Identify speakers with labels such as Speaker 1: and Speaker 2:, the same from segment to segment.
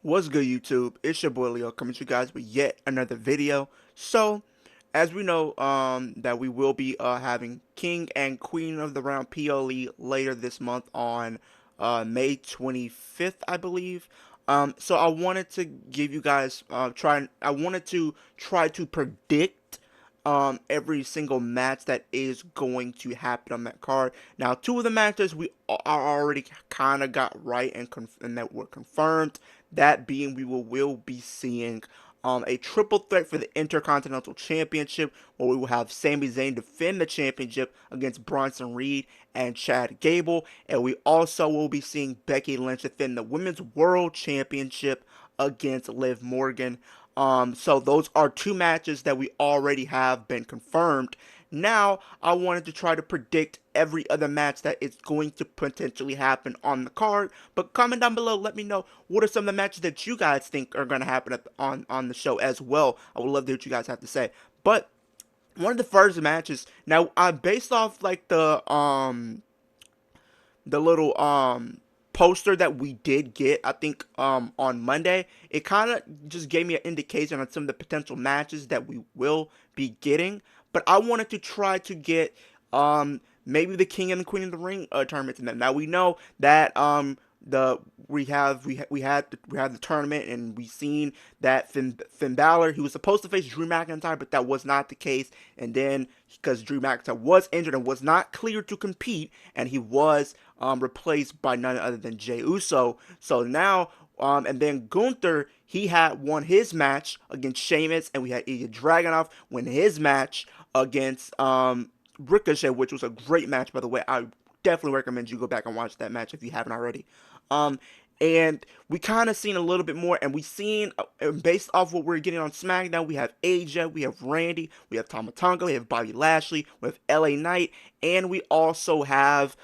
Speaker 1: What's good, YouTube? It's your boy Leo coming to you guys with yet another video. So, as we know, that we will be having King and Queen of the Round PLE later this month on May 25th, I believe. So I wanted to give you guys I wanted to try to predict every single match that is going to happen on that card. Now, two of the matches we are already kind of got right and that were confirmed. That being, we will be seeing a triple threat for the Intercontinental Championship, where we will have Sami Zayn defend the championship against Bronson Reed and Chad Gable, and we also will be seeing Becky Lynch defend the Women's World Championship against Liv Morgan. So those are two matches that we already have been confirmed. Now, I wanted to try to predict every other match that is going to potentially happen on the card. But comment down below, let me know what are some of the matches that you guys think are going to happen on the show as well. I would love to hear what you guys have to say. But one of the first matches, now, based off like the little poster that we did get, I think on Monday, it kind of just gave me an indication on some of the potential matches that we will be getting. But I wanted to try to get maybe the King and the Queen of the Ring tournaments in them. Now we know that the we had the tournament, and we seen that Finn Balor, he was supposed to face Drew McIntyre, but that was not the case. And then because Drew McIntyre was injured and was not cleared to compete, and he was replaced by none other than Jey Uso. So now, and then Gunther, he had won his match against Sheamus, and we had Ilya Dragunov win his match against Ricochet, which was a great match, by the way. I definitely recommend you go back and watch that match if you haven't already. Um, and we kind of seen a little bit more, and we seen, based off what we're getting on SmackDown, we have AJ, we have Randy, we have Tama Tonga, we have Bobby Lashley, we have LA Knight, and we also have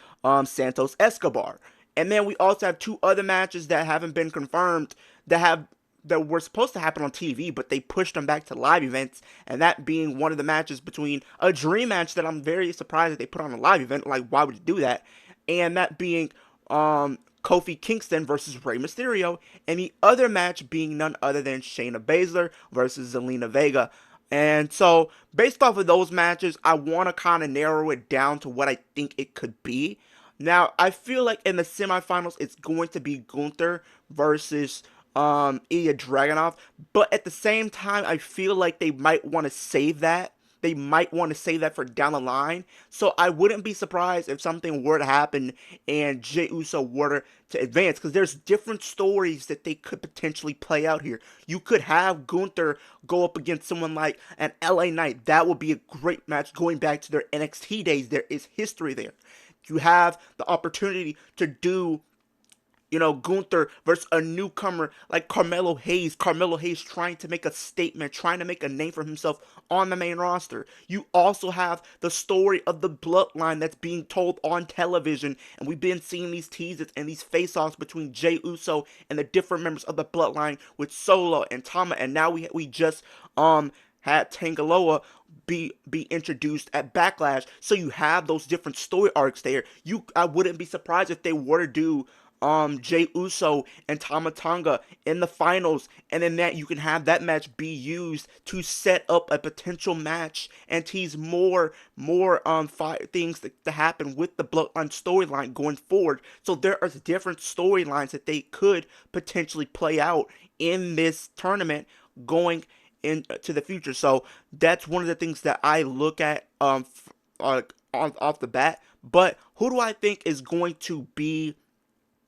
Speaker 1: Santos Escobar. And then we also have two other matches that haven't been confirmed that were supposed to happen on TV, but they pushed them back to live events, and that being one of the matches between a dream match that I'm very surprised that they put on a live event. Like, why would you do that? And that being Kofi Kingston versus Rey Mysterio, and the other match being none other than Shayna Baszler versus Zelina Vega. And so, based off of those matches, I want to kind of narrow it down to what I think it could be. Now, I feel like in the semifinals, it's going to be Gunther versus Ilya Dragunov, but at the same time, I feel like they might want to save that. They might want to save that for down the line. So I wouldn't be surprised if something were to happen and Jey Uso were to advance, because there's different stories that they could potentially play out here. You could have Gunther go up against someone like an LA Knight. That would be a great match going back to their NXT days. There is history there. You have the opportunity to do, Gunther versus a newcomer like Carmelo Hayes. Carmelo Hayes trying to make a statement, trying to make a name for himself on the main roster. You also have the story of the bloodline that's being told on television, and we've been seeing these teases and these face-offs between Jey Uso and the different members of the bloodline with Solo and Tama, and now we just had Tangaloa be introduced at Backlash. So you have those different story arcs there. I wouldn't be surprised if they were to do Jey Uso and Tama Tonga in the finals, and then that you can have that match be used to set up a potential match and tease more things to happen with the Bloodline storyline going forward. So there are different storylines that they could potentially play out in this tournament going into the future. So that's one of the things that I look at off the bat. But who do I think is going to be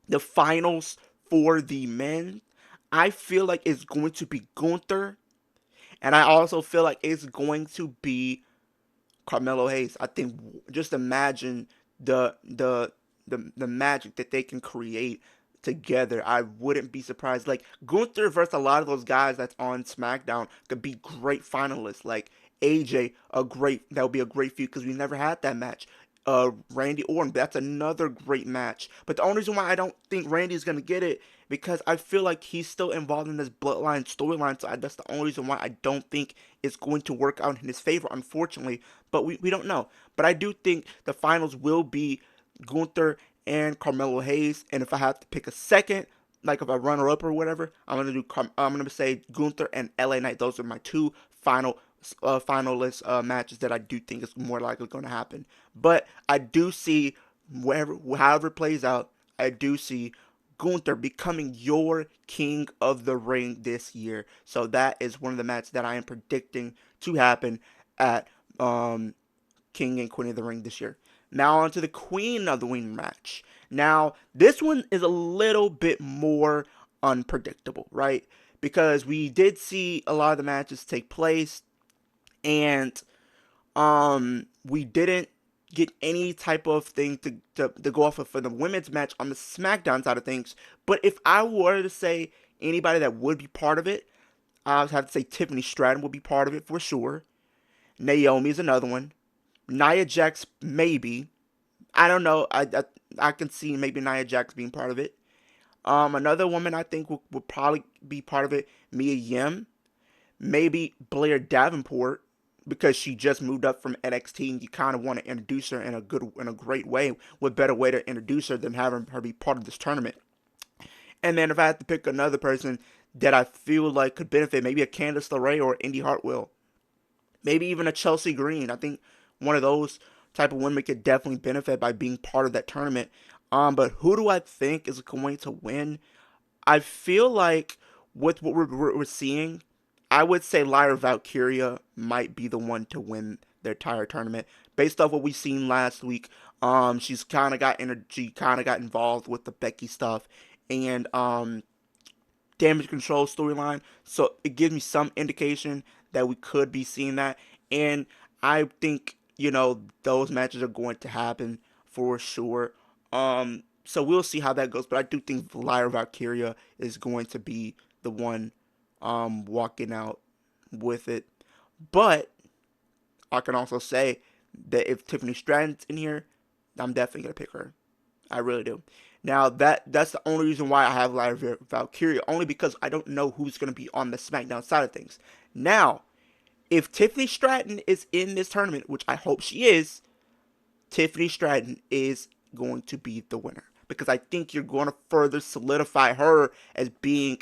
Speaker 1: the finals for the men? I feel like it's going to be Gunther, and I also feel like it's going to be Carmelo Hayes. I think, just imagine the magic that they can create together. I wouldn't be surprised. Like, Gunther versus a lot of those guys that's on SmackDown could be great finalists. Like AJ, that would be a great feud because we never had that match. Randy Orton, that's another great match. But the only reason why I don't think Randy's gonna get it, because I feel like he's still involved in this bloodline storyline. So that's the only reason why I don't think it's going to work out in his favor, unfortunately. But we don't know. But I do think the finals will be Gunther and Carmelo Hayes. And if I have to pick a second, like if I runner up or whatever, I'm gonna say Gunther and LA Knight. Those are my two finalist matches that I do think is more likely going to happen. But I do see however it plays out, I do see Gunther becoming your King of the Ring this year. So that is one of the matches that I am predicting to happen at um, King and Queen of the Ring this year. Now on to the Queen of the Ring match. Now this one is a little bit more unpredictable, right? Because we did see a lot of the matches take place, and we didn't get any type of thing to go off of for the women's match on the SmackDown side of things. But if I were to say anybody that would be part of it, I would have to say Tiffany Stratton would be part of it for sure. Naomi is another one. Nia Jax, maybe. I don't know. I can see maybe Nia Jax being part of it. Another woman I think would probably be part of it, Mia Yim. Maybe Blair Davenport, because she just moved up from NXT and you kind of want to introduce her in a great way. What better way to introduce her than having her be part of this tournament? And then if I had to pick another person that I feel like could benefit, maybe a Candice LeRae or Indy Hartwell, maybe even a Chelsea Green. I think one of those type of women could definitely benefit by being part of that tournament. But who do I think is going to win? I feel like with what we're seeing, I would say Lyra Valkyria might be the one to win their entire tournament based off what we seen last week. She kind of got involved with the Becky stuff and Damage Control storyline, so it gives me some indication that we could be seeing that. And I think those matches are going to happen for sure. So we'll see how that goes, but I do think Lyra Valkyria is going to be the one walking out with it. But I can also say that if Tiffany Stratton's in here, I'm definitely gonna pick her. I really do. Now that's the only reason why I have Lyra Valkyria, only because I don't know who's gonna be on the SmackDown side of things. Now, if Tiffany Stratton is in this tournament, which I hope she is, Tiffany Stratton is going to be the winner, because I think you're going to further solidify her as being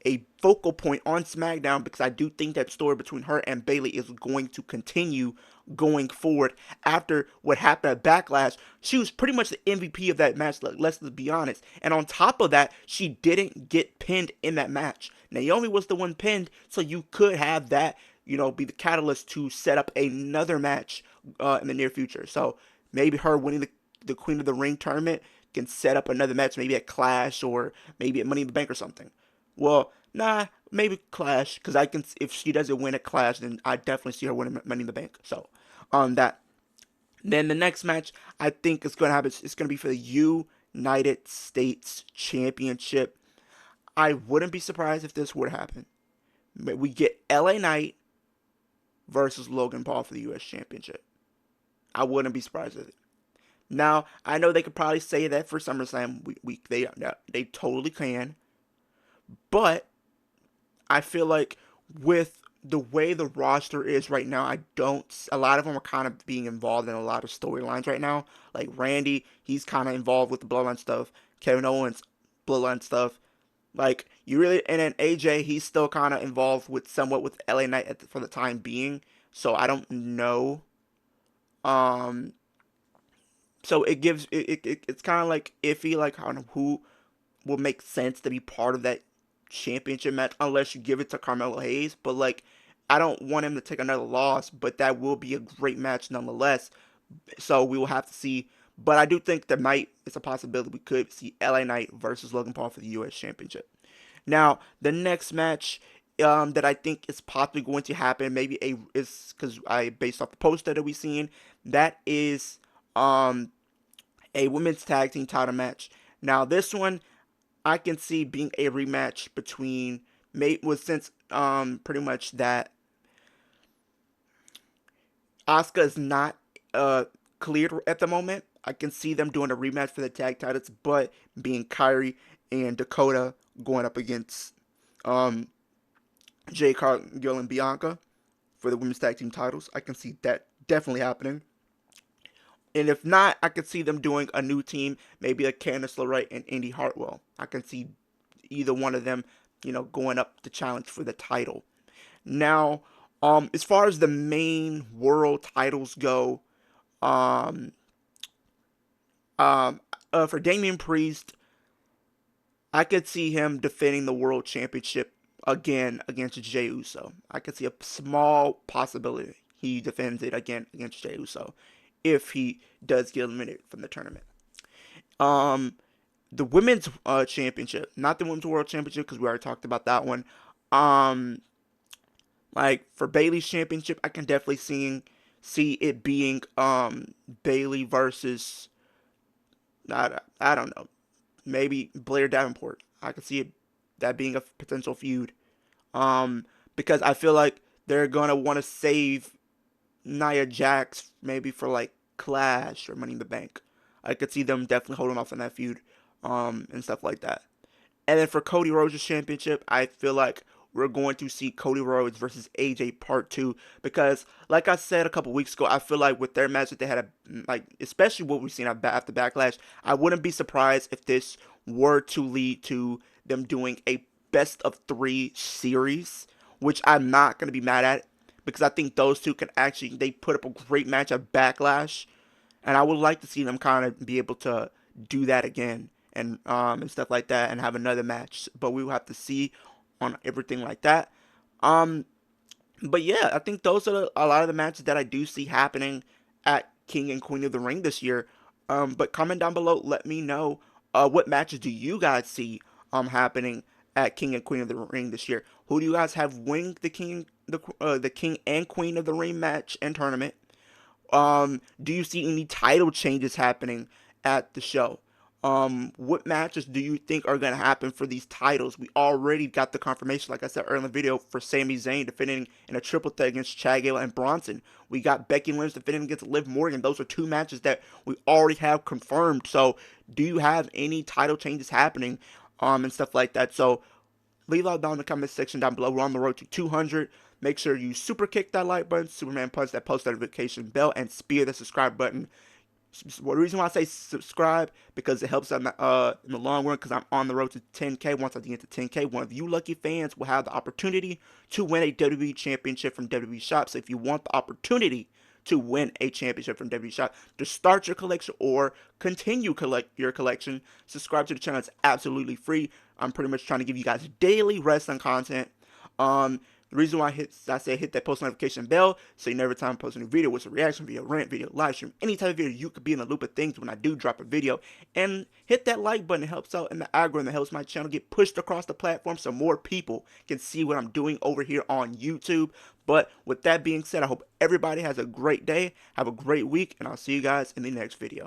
Speaker 1: a focal point on SmackDown, because I do think that story between her and Bayley is going to continue going forward after what happened at Backlash. She was pretty much the MVP of that match, let's be honest. And on top of that, she didn't get pinned in that match. Naomi was the one pinned, so you could have that, be the catalyst to set up another match in the near future. So maybe her winning the Queen of the Ring tournament can set up another match, maybe at Clash or maybe at Money in the Bank or something. Well, nah, maybe Clash, because I can. If she doesn't win at Clash, then I definitely see her winning Money in the Bank. So, on that. Then the next match I think is going to happen. It's going to be for the United States Championship. I wouldn't be surprised if this would happen. We get LA Knight versus Logan Paul for the U.S. Championship. I wouldn't be surprised with it. Now I know they could probably say that for SummerSlam. They totally can, but I feel like with the way the roster is right now, I don't. A lot of them are kind of being involved in a lot of storylines right now. Like Randy, he's kind of involved with the Bloodline stuff. Kevin Owens, Bloodline stuff. Like you really, and then AJ, he's still kind of involved with somewhat with LA Knight for the time being. So I don't know. Um, so it's kind of like iffy, like I don't know who will make sense to be part of that championship match unless you give it to Carmelo Hayes. But like, I don't want him to take another loss, but that will be a great match nonetheless. So we will have to see. But I do think there might it's a possibility we could see LA Knight versus Logan Paul for the U.S. Championship. Now the next match that I think is possibly going to happen, maybe is because I based off the poster that we've seen, that is um a women's tag team title match. Now this one I can see being a rematch between since pretty much that Asuka is not cleared at the moment. I can see them doing a rematch for the tag titles, but being Kyrie and Dakota going up against um Jay Cargill and Bianca for the women's tag team titles. I can see that definitely happening. And if not, I could see them doing a new team, maybe a Candice LeRae and Indy Hartwell. I can see either one of them, going up to challenge for the title. Now, as far as the main world titles go, um, um, for Damian Priest, I could see him defending the world championship again against Jey Uso. I could see a small possibility he defends it again against Jey Uso if he does get eliminated from the tournament. Um, the women's championship, not the women's world championship because we already talked about that one. Um, like for Bayley's championship, I can definitely see it being Bayley versus I don't know, maybe Blair Davenport. I could see that being a potential feud. Because I feel like they're gonna want to save Nia Jax maybe for like Clash or Money in the Bank. I could see them definitely holding off on that feud, and stuff like that. And then for Cody Rhodes' championship, I feel like we're going to see Cody Rhodes versus AJ Part 2 because, like I said a couple weeks ago, I feel like with their match that they had, like especially what we've seen after Backlash, I wouldn't be surprised if this were to lead to them doing a best of 3 series, which I'm not going to be mad at because I think those two can actually, they put up a great match at Backlash, and I would like to see them kind of be able to do that again and stuff like that and have another match. But we will have to see on everything like that. Um, but yeah, I think those are a lot of the matches that I do see happening at King and Queen of the Ring this year. But comment down below, let me know what matches do you guys see happening at King and Queen of the Ring this year. Who do you guys have win the King and Queen of the Ring match and tournament? Do you see any title changes happening at the show? What matches do you think are going to happen for these titles? We already got the confirmation, like I said earlier in the video, for Sami Zayn defending in a triple threat against Chad Gable and Bronson. We got Becky Lynch defending against Liv Morgan. Those are 2 matches that we already have confirmed. So, do you have any title changes happening, and stuff like that? So, leave out down in the comment section down below. We're on the road to 200. Make sure you super kick that like button, Superman punch that post notification bell, and spear the subscribe button. Well, the reason why I say subscribe, because it helps out in the long run, because I'm on the road to 10K. Once I get to 10K, one of you lucky fans will have the opportunity to win a WWE Championship from WWE Shop. So if you want the opportunity to win a championship from WWE Shop, to start your collection or continue your collection, subscribe to the channel. It's absolutely free. I'm pretty much trying to give you guys daily wrestling content. The reason why I say hit that post notification bell, so you never time I post a new video, what's a reaction video, rant video, live stream, any type of video, you could be in the loop of things when I do drop a video. And hit that like button. It helps out in the algorithm. It helps my channel get pushed across the platform so more people can see what I'm doing over here on YouTube. But with that being said, I hope everybody has a great day, have a great week, and I'll see you guys in the next video.